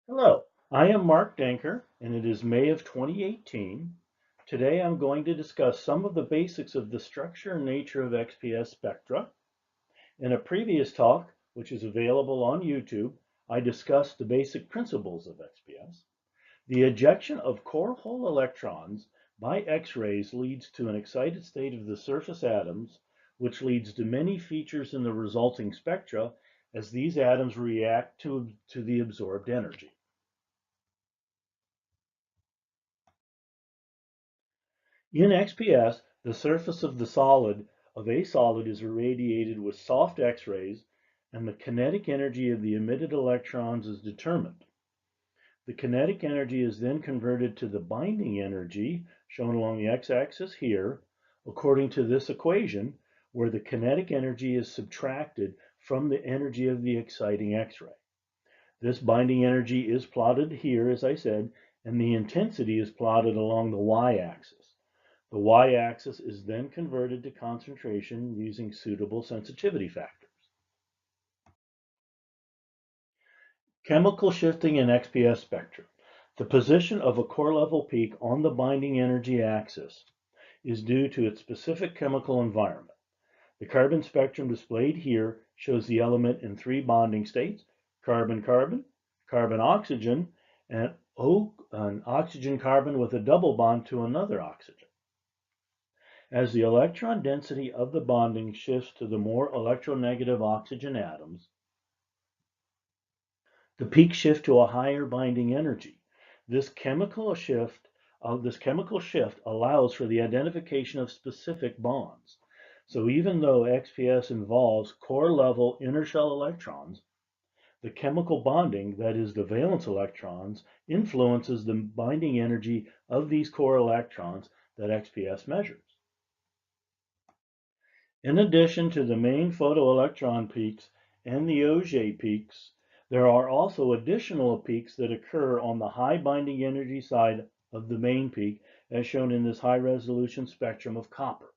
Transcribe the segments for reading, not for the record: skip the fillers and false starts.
Hello, I am Mark Denker, and it is May of 2018. Today I'm going to discuss some of the basics of the structure and nature of XPS spectra. In a previous talk, which is available on YouTube, I discussed the basic principles of XPS. The ejection of core hole electrons by X-rays leads to an excited state of the surface atoms, which leads to many features in the resulting spectra as these atoms react to the absorbed energy. In XPS, the surface of a solid is irradiated with soft X-rays, and the kinetic energy of the emitted electrons is determined. The kinetic energy is then converted to the binding energy, shown along the x-axis here, according to this equation, where the kinetic energy is subtracted from the energy of the exciting X-ray. This binding energy is plotted here, as I said, and the intensity is plotted along the y-axis. The y-axis is then converted to concentration using suitable sensitivity factors. Chemical shifting in XPS spectra. The position of a core level peak on the binding energy axis is due to its specific chemical environment. The carbon spectrum displayed here shows the element in three bonding states: carbon-carbon, carbon-oxygen, and an oxygen-carbon with a double bond to another oxygen. As the electron density of the bonding shifts to the more electronegative oxygen atoms, the peaks shift to a higher binding energy. This chemical shift allows for the identification of specific bonds. So even though XPS involves core level inner shell electrons, the chemical bonding, that is the valence electrons, influences the binding energy of these core electrons that XPS measures. In addition to the main photoelectron peaks and the Auger peaks, there are also additional peaks that occur on the high binding energy side of the main peak, as shown in this high resolution spectrum of copper.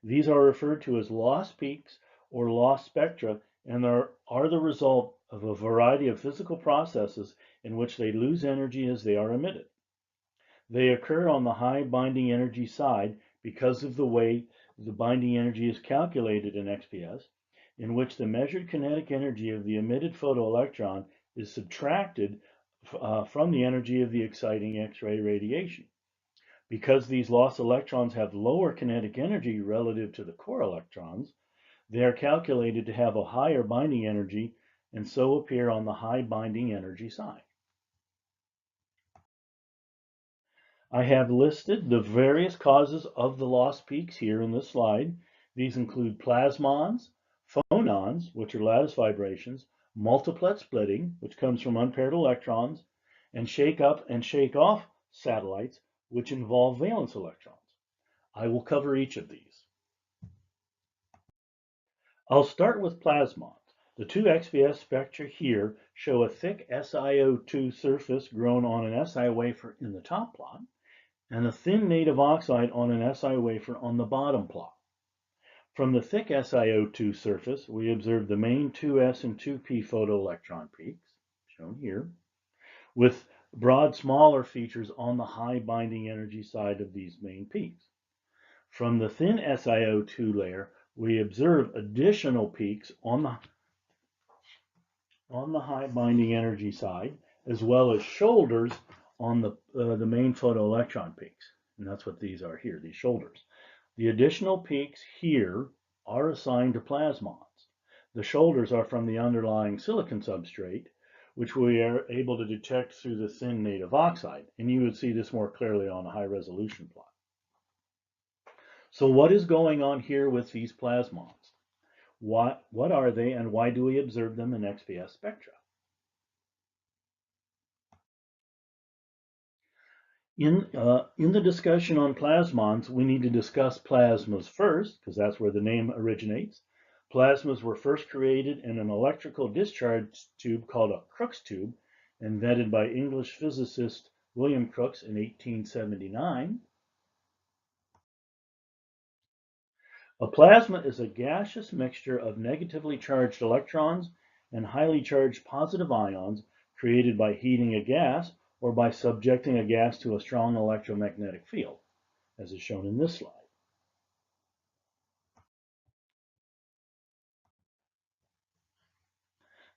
These are referred to as loss peaks or loss spectra, and are the result of a variety of physical processes in which they lose energy as they are emitted. They occur on the high binding energy side because of the way the binding energy is calculated in XPS, in which the measured kinetic energy of the emitted photoelectron is subtracted from the energy of the exciting X-ray radiation. Because these lost electrons have lower kinetic energy relative to the core electrons, they are calculated to have a higher binding energy and so appear on the high binding energy side. I have listed the various causes of the lost peaks here in this slide. These include plasmons, phonons, which are lattice vibrations, multiplet splitting, which comes from unpaired electrons, and shake up and shake off satellites, which involve valence electrons. I will cover each of these. I'll start with plasmons. The two XPS spectra here show a thick SiO2 surface grown on an Si wafer in the top plot, and a thin native oxide on an Si wafer on the bottom plot. From the thick SiO2 surface, we observe the main 2s and 2p photoelectron peaks, shown here, with broad smaller features on the high binding energy side of these main peaks. From the thin SiO2 layer, we observe additional peaks on the high binding energy side, as well as shoulders on the main photoelectron peaks. And that's what these are here, these shoulders. The additional peaks here are assigned to plasmons. The shoulders are from the underlying silicon substrate, which we are able to detect through the thin native oxide. And you would see this more clearly on a high resolution plot. So what is going on here with these plasmons? What are they, and why do we observe them in XPS spectra? In the discussion on plasmons, we need to discuss plasmas first, because that's where the name originates. Plasmas were first created in an electrical discharge tube called a Crookes tube, invented by English physicist William Crookes in 1879. A plasma is a gaseous mixture of negatively charged electrons and highly charged positive ions created by heating a gas or by subjecting a gas to a strong electromagnetic field, as is shown in this slide.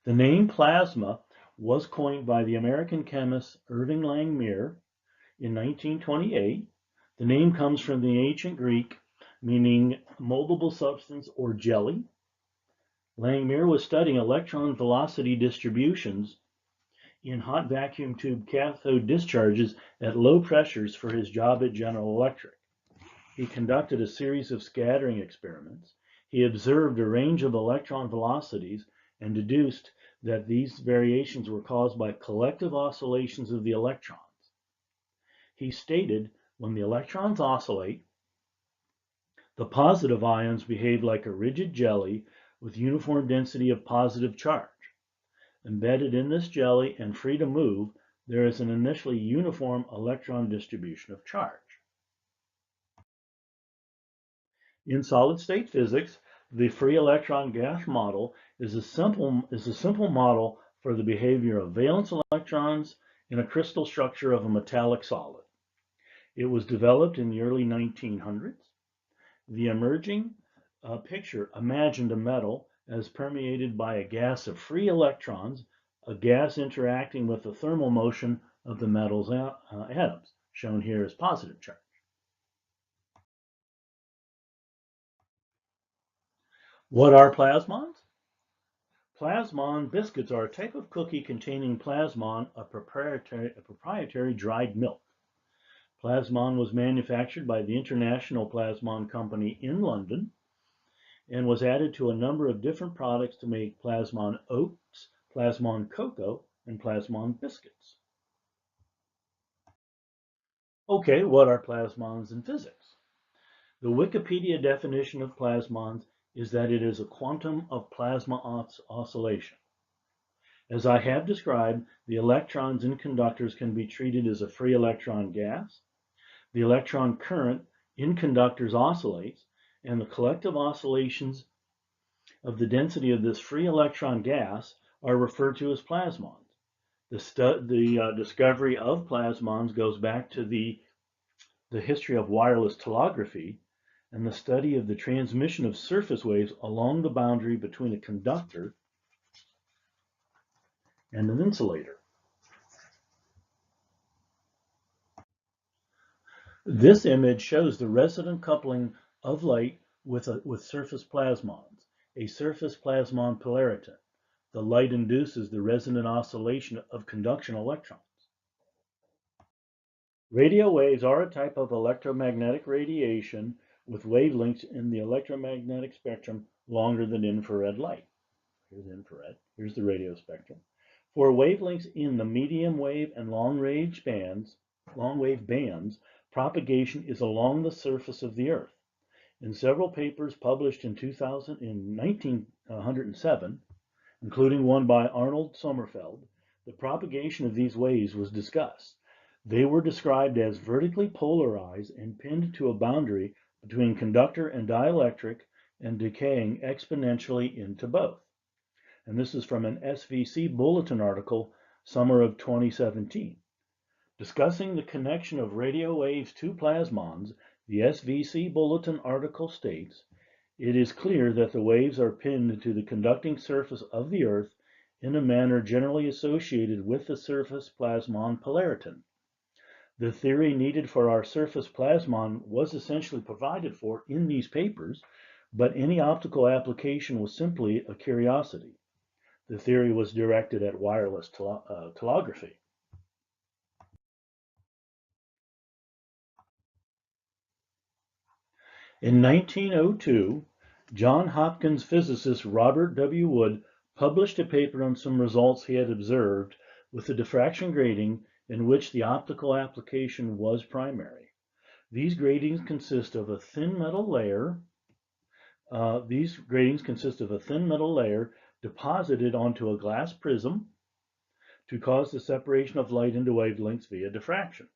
The name plasma was coined by the American chemist Irving Langmuir in 1928. The name comes from the ancient Greek meaning moldable substance or jelly. Langmuir was studying electron velocity distributions in hot vacuum tube cathode discharges at low pressures for his job at General Electric. He conducted a series of scattering experiments. He observed a range of electron velocities and deduced that these variations were caused by collective oscillations of the electrons. He stated, when the electrons oscillate, the positive ions behave like a rigid jelly with uniform density of positive charge. Embedded in this jelly and free to move, there is an initially uniform electron distribution of charge. In solid-state physics, the free electron gas model is a simple model for the behavior of valence electrons in a crystal structure of a metallic solid. It was developed in the early 1900s. The emerging picture imagined a metal as permeated by a gas of free electrons, a gas interacting with the thermal motion of the metal's atoms, shown here as positive charge. What are plasmons? Plasmon biscuits are a type of cookie containing plasmon, a proprietary dried milk. Plasmon was manufactured by the International Plasmon Company in London and was added to a number of different products to make plasmon oats, plasmon cocoa, and plasmon biscuits. Okay, what are plasmons in physics? The Wikipedia definition of plasmons is that it is a quantum of plasma oscillation. As I have described, the electrons in conductors can be treated as a free electron gas. The electron current in conductors oscillates, and the collective oscillations of the density of this free electron gas are referred to as plasmons. The discovery of plasmons goes back to the history of wireless telegraphy and the study of the transmission of surface waves along the boundary between a conductor and an insulator. This image shows the resonant coupling of light with surface plasmons, a surface plasmon polariton. The light induces the resonant oscillation of conduction electrons. Radio waves are a type of electromagnetic radiation with wavelengths in the electromagnetic spectrum longer than infrared light. Here's infrared, here's the radio spectrum. For wavelengths in the medium wave and long wave bands, propagation is along the surface of the Earth. In several papers published in 1907, including one by Arnold Sommerfeld, the propagation of these waves was discussed. They were described as vertically polarized and pinned to a boundary between conductor and dielectric and decaying exponentially into both. And this is from an SVC Bulletin article, summer of 2017. Discussing the connection of radio waves to plasmons, the SVC Bulletin article states, "It is clear that the waves are pinned to the conducting surface of the Earth in a manner generally associated with the surface plasmon polariton. The theory needed for our surface plasmon was essentially provided for in these papers, but any optical application was simply a curiosity. The theory was directed at wireless telegraphy." In 1902, Johns Hopkins physicist Robert W. Wood published a paper on some results he had observed with the diffraction grating in which the optical application was primary. These gratings consist of a thin metal layer. Deposited onto a glass prism to cause the separation of light into wavelengths via diffraction.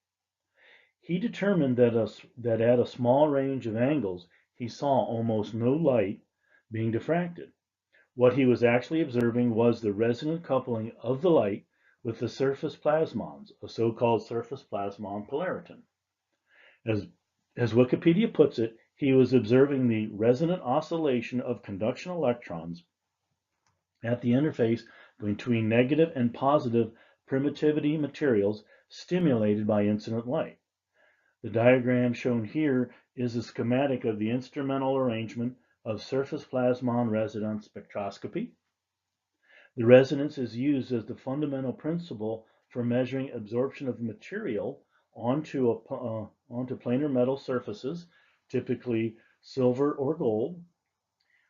He determined that at a small range of angles, he saw almost no light being diffracted. What he was actually observing was the resonant coupling of the light with the surface plasmons, a so-called surface plasmon polariton. As, as Wikipedia puts it, he was observing the resonant oscillation of conduction electrons at the interface between negative and positive permittivity materials stimulated by incident light. The diagram shown here is a schematic of the instrumental arrangement of surface plasmon resonance spectroscopy. The resonance is used as the fundamental principle for measuring absorption of material onto planar metal surfaces, typically silver or gold,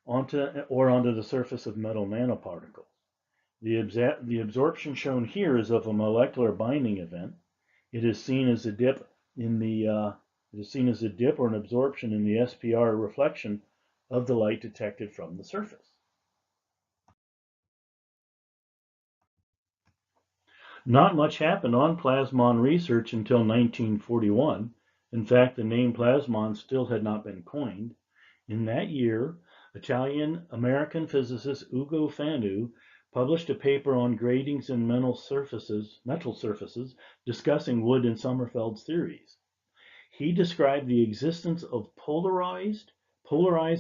onto the surface of metal nanoparticles. The absorption shown here is of a molecular binding event. It is seen as a dip or an absorption in the SPR reflection of the light detected from the surface. Not much happened on plasmon research until 1941. In fact, the name plasmon still had not been coined. In that year, Italian-American physicist Ugo Fanu published a paper on gratings in metal surfaces discussing Wood and Sommerfeld's theories. He described the existence of polarized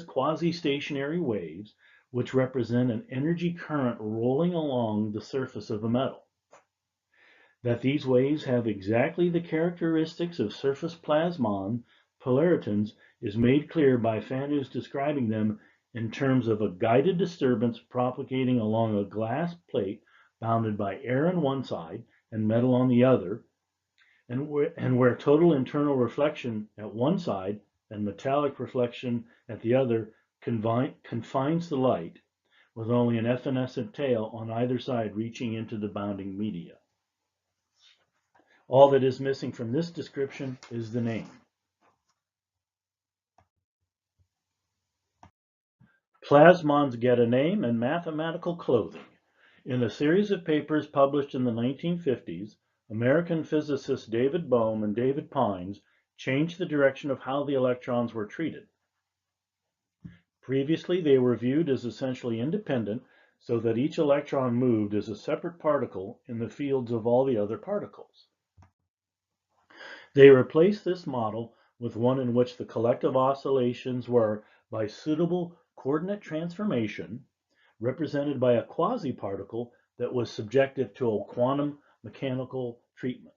quasi-stationary waves, which represent an energy current rolling along the surface of a metal. That these waves have exactly the characteristics of surface plasmon polaritons is made clear by Fanu's describing them in terms of a guided disturbance propagating along a glass plate bounded by air on one side and metal on the other, and where total internal reflection at one side and metallic reflection at the other confines the light, with only an evanescent tail on either side reaching into the bounding media. All that is missing from this description is the name. Plasmons get a name and mathematical clothing. In a series of papers published in the 1950s, American physicists David Bohm and David Pines changed the direction of how the electrons were treated. Previously, they were viewed as essentially independent, so that each electron moved as a separate particle in the fields of all the other particles. They replaced this model with one in which the collective oscillations were, by suitable coordinate transformation, represented by a quasi-particle that was subjective to a quantum mechanical treatment.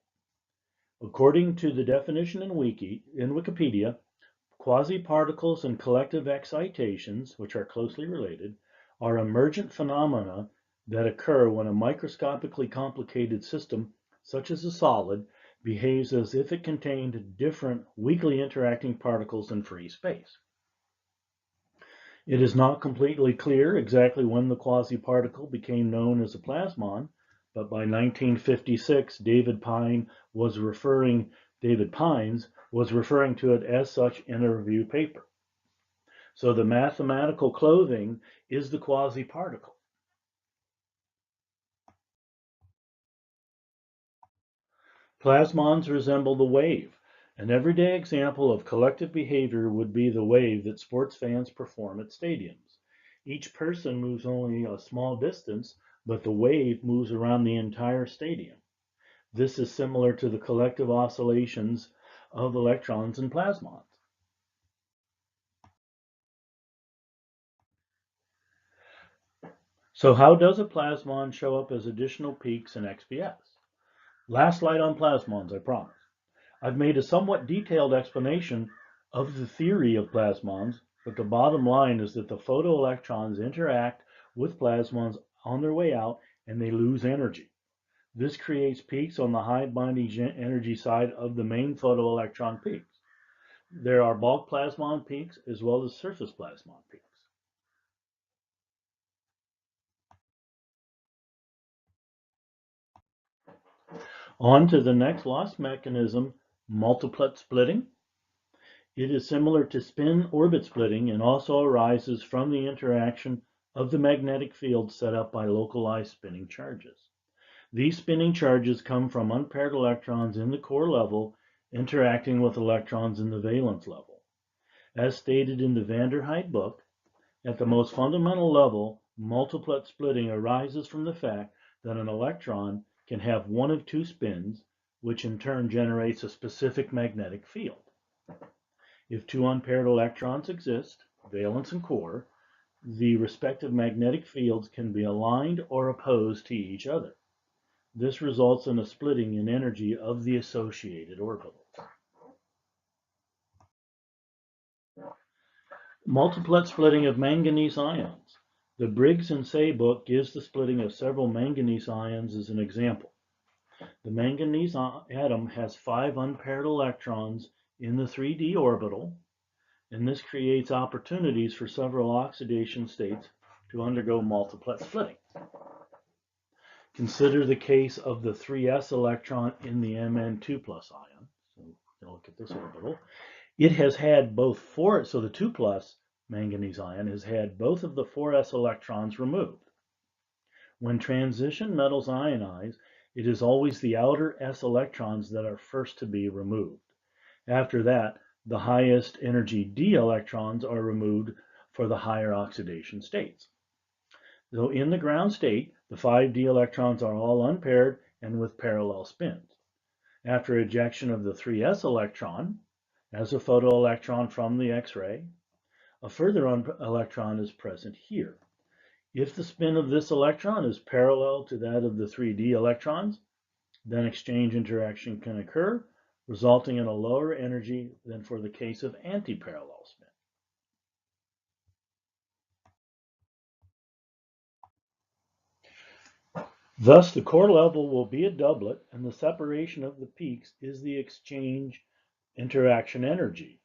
According to the definition in Wikipedia, quasi-particles and collective excitations, which are closely related, are emergent phenomena that occur when a microscopically complicated system, such as a solid, behaves as if it contained different weakly interacting particles in free space. It is not completely clear exactly when the quasi-particle became known as a plasmon, but by 1956, David Pines was referring to it as such in a review paper. So the mathematical clothing is the quasi-particle. Plasmons resemble the wave. An everyday example of collective behavior would be the wave that sports fans perform at stadiums. Each person moves only a small distance, but the wave moves around the entire stadium. This is similar to the collective oscillations of electrons and plasmons. So how does a plasmon show up as additional peaks in XPS? Last slide on plasmons, I promise. I've made a somewhat detailed explanation of the theory of plasmons, but the bottom line is that the photoelectrons interact with plasmons on their way out and they lose energy. This creates peaks on the high binding energy side of the main photoelectron peaks. There are bulk plasmon peaks as well as surface plasmon peaks. On to the next loss mechanism, multiplet splitting. It is similar to spin-orbit splitting and also arises from the interaction of the magnetic field set up by localized spinning charges. These spinning charges come from unpaired electrons in the core level interacting with electrons in the valence level. As stated in the van der Heide book, at the most fundamental level, multiplet splitting arises from the fact that an electron can have one of two spins, which in turn generates a specific magnetic field. If two unpaired electrons exist, valence and core, the respective magnetic fields can be aligned or opposed to each other. This results in a splitting in energy of the associated orbitals. Multiplet splitting of manganese ions. The Briggs and Say book gives the splitting of several manganese ions as an example. The manganese atom has 5 unpaired electrons in the 3d orbital, and this creates opportunities for several oxidation states to undergo multiplet splitting. Consider the case of the 3s electron in the Mn2 plus ion. So look at this orbital. It has had both so the 2 plus manganese ion has had both of the 4s electrons removed. When transition metals ionize, it is always the outer s electrons that are first to be removed. After that, the highest energy d electrons are removed for the higher oxidation states. So in the ground state, the 5d electrons are all unpaired and with parallel spins. After ejection of the 3s electron, as a photoelectron from the X-ray, a further electron is present here. If the spin of this electron is parallel to that of the 3d electrons, then exchange interaction can occur, resulting in a lower energy than for the case of anti-parallel spin. Thus, the core level will be a doublet, and the separation of the peaks is the exchange interaction energy.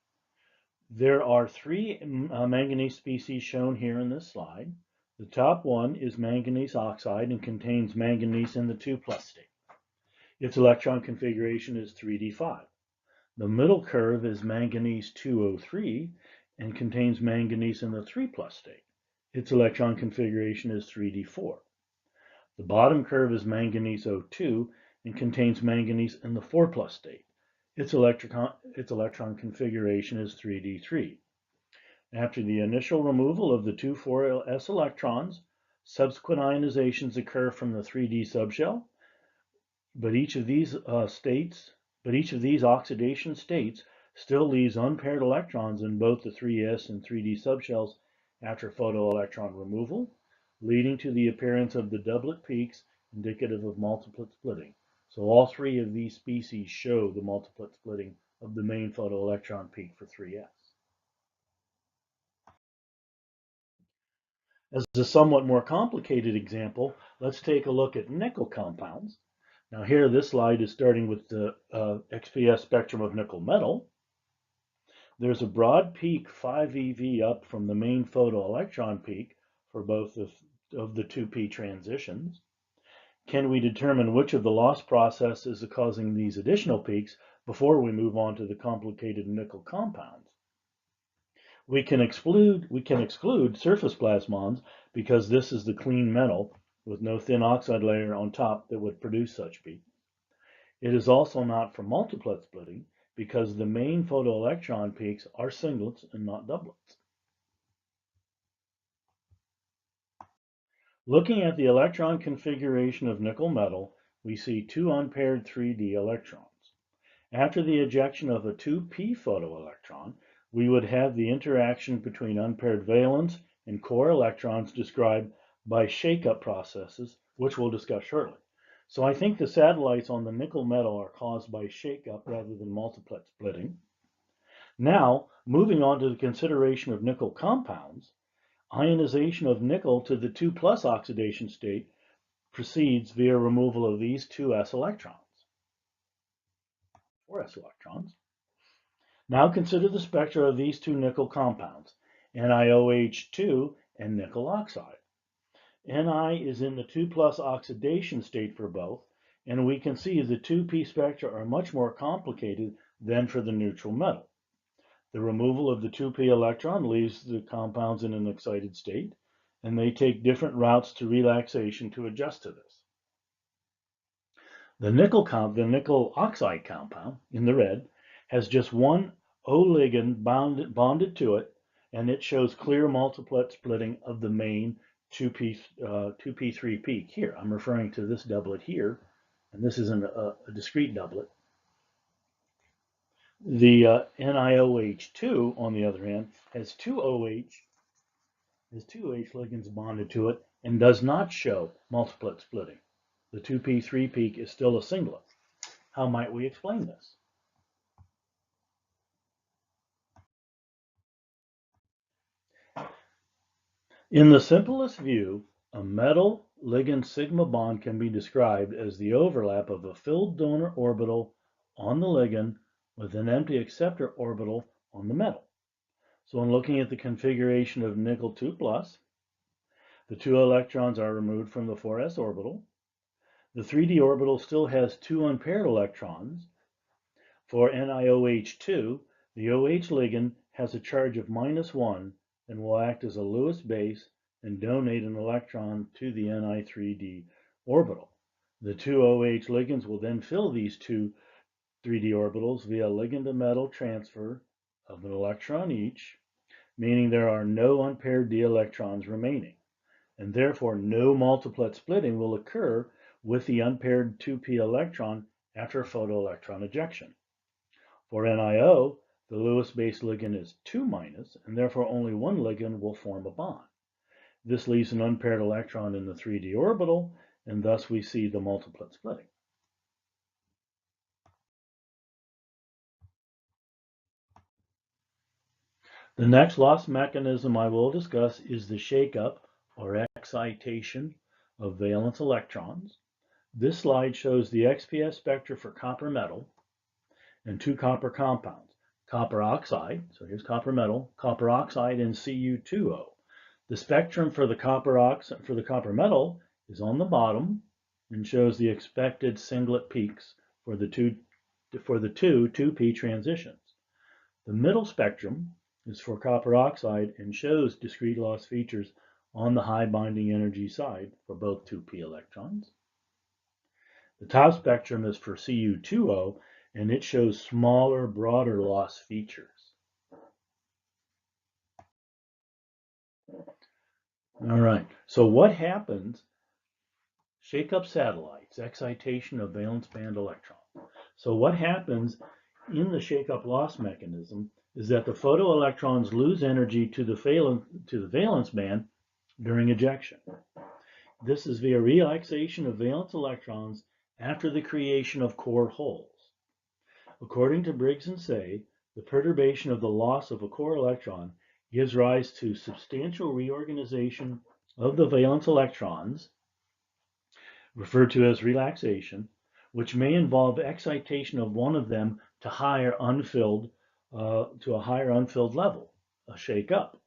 There are 3 manganese species shown here in this slide. The top one is manganese oxide and contains manganese in the 2 plus state. Its electron configuration is 3d5. The middle curve is manganese 2O3 and contains manganese in the 3 plus state. Its electron configuration is 3d4. The bottom curve is manganese O2 and contains manganese in the 4 plus state. Its electron configuration is 3d3. After the initial removal of the 2 4s electrons, subsequent ionizations occur from the 3d subshell, but each of these oxidation states still leaves unpaired electrons in both the 3s and 3d subshells after photoelectron removal, leading to the appearance of the doublet peaks indicative of multiplet splitting. So all 3 of these species show the multiplet splitting of the main photoelectron peak for 3s. As a somewhat more complicated example, let's take a look at nickel compounds. Now here, this slide is starting with the XPS spectrum of nickel metal. There's a broad peak 5 eV up from the main photoelectron peak for both of the 2p transitions. Can we determine which of the loss processes is causing these additional peaks before we move on to the complicated nickel compounds? We can exclude surface plasmons because this is the clean metal with no thin oxide layer on top that would produce such peaks. It is also not for multiplet splitting because the main photoelectron peaks are singlets and not doublets. Looking at the electron configuration of nickel metal, we see 2 unpaired 3d electrons. After the ejection of a 2p photoelectron, we would have the interaction between unpaired valence and core electrons described by shake-up processes, which we'll discuss shortly. So I think the satellites on the nickel metal are caused by shake-up rather than multiplet splitting. Now, moving on to the consideration of nickel compounds, ionization of nickel to the 2 plus oxidation state proceeds via removal of these 2s electrons, 4s electrons. Now consider the spectra of these 2 nickel compounds, NiOH2 and nickel oxide. Ni is in the 2 plus oxidation state for both, and we can see the 2p spectra are much more complicated than for the neutral metal. The removal of the 2p electron leaves the compounds in an excited state, and they take different routes to relaxation to adjust to this. The nickel oxide compound, in the red, has just one O ligand bonded to it, and it shows clear multiplet splitting of the main 2p3 peak. Here, I'm referring to this doublet here, and this isn't a discrete doublet. The NiOH2, on the other hand, has two OH ligands bonded to it and does not show multiplet splitting. The 2p3 peak is still a singlet. How might we explain this? In the simplest view, a metal ligand sigma bond can be described as the overlap of a filled donor orbital on the ligand with an empty acceptor orbital on the metal. So when looking at the configuration of nickel 2 plus, the 2 electrons are removed from the 4s orbital. The 3d orbital still has 2 unpaired electrons. For NiOH2, the OH ligand has a charge of -1 and will act as a Lewis base and donate an electron to the Ni3d orbital. The 2 OH ligands will then fill these 2 3d orbitals via ligand to metal transfer of an electron each, meaning there are no unpaired d electrons remaining, and therefore no multiplet splitting will occur with the unpaired 2p electron after photoelectron ejection. For NiO, the Lewis base ligand is 2-, and therefore only one ligand will form a bond. This leaves an unpaired electron in the 3d orbital, and thus we see the multiplet splitting. The next loss mechanism I will discuss is the shakeup or excitation of valence electrons. This slide shows the XPS spectra for copper metal and 2 copper compounds, copper oxide, so here's copper metal, copper oxide and Cu2O. The spectrum for the copper metal is on the bottom and shows the expected singlet peaks for the two 2p transitions. The middle spectrum is for copper oxide and shows discrete loss features on the high binding energy side for both 2p electrons. The top spectrum is for Cu2O, and it shows smaller, broader loss features. All right, so what happens? Shake up satellites, excitation of valence band electrons. So what happens in the shake-up loss mechanism is that the photoelectrons lose energy to the valence band during ejection. This is via relaxation of valence electrons after the creation of core holes. According to Briggs and Say, the perturbation of the loss of a core electron gives rise to substantial reorganization of the valence electrons, referred to as relaxation, which may involve excitation of one of them to a higher unfilled level, a shake-up.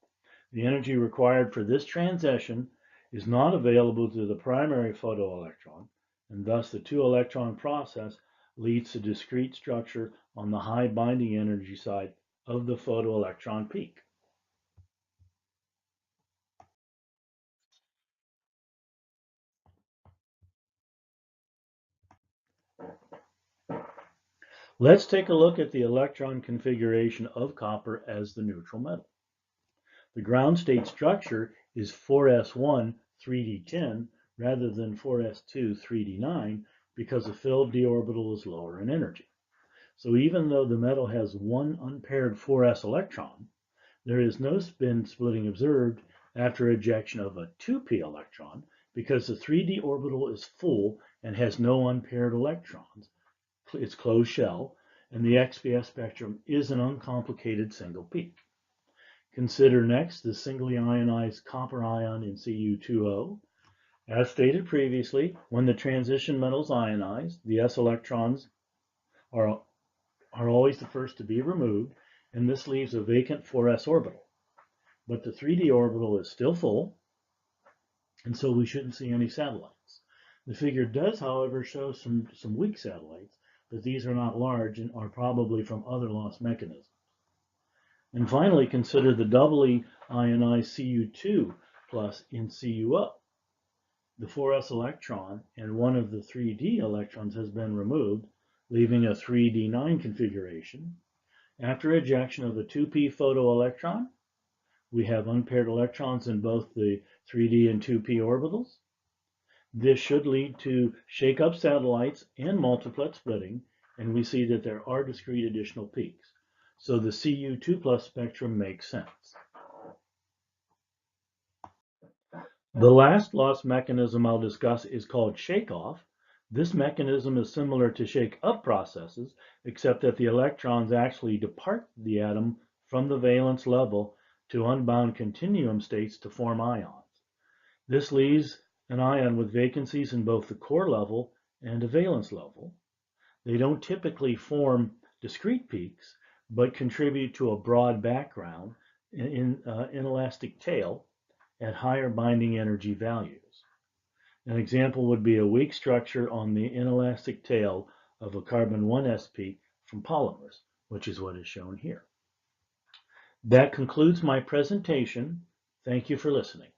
The energy required for this transition is not available to the primary photoelectron, and thus the 2-electron process leads to discrete structure on the high binding energy side of the photoelectron peak. Let's take a look at the electron configuration of copper as the neutral metal. The ground state structure is 4s1 3d10 rather than 4s2 3d9 because the filled d orbital is lower in energy. So even though the metal has one unpaired 4s electron, there is no spin splitting observed after ejection of a 2p electron because the 3d orbital is full and has no unpaired electrons. It's closed shell, and the XPS spectrum is an uncomplicated single peak. Consider next the singly ionized copper ion in Cu2O. As stated previously, when the transition metals ionize, the s electrons are always the first to be removed, and this leaves a vacant 4s orbital. But the 3d orbital is still full, and so we shouldn't see any satellites. The figure does, however, show some weak satellites, but these are not large and are probably from other loss mechanisms. And finally, consider the doubly ionized Cu2 plus in CuO. The 4s electron and one of the 3d electrons has been removed, leaving a 3d9 configuration. After ejection of a 2p photoelectron, we have unpaired electrons in both the 3d and 2p orbitals. This should lead to shake-up satellites and multiplet splitting, and we see that there are discrete additional peaks. So the Cu2+ spectrum makes sense. The last loss mechanism I'll discuss is called shake-off. This mechanism is similar to shake-up processes, except that the electrons actually depart the atom from the valence level to unbound continuum states to form ions. This leaves an ion with vacancies in both the core level and the valence level. They don't typically form discrete peaks, but contribute to a broad background in inelastic tail at higher binding energy values. An example would be a weak structure on the inelastic tail of a carbon 1s peak from polymers, which is what is shown here. That concludes my presentation. Thank you for listening.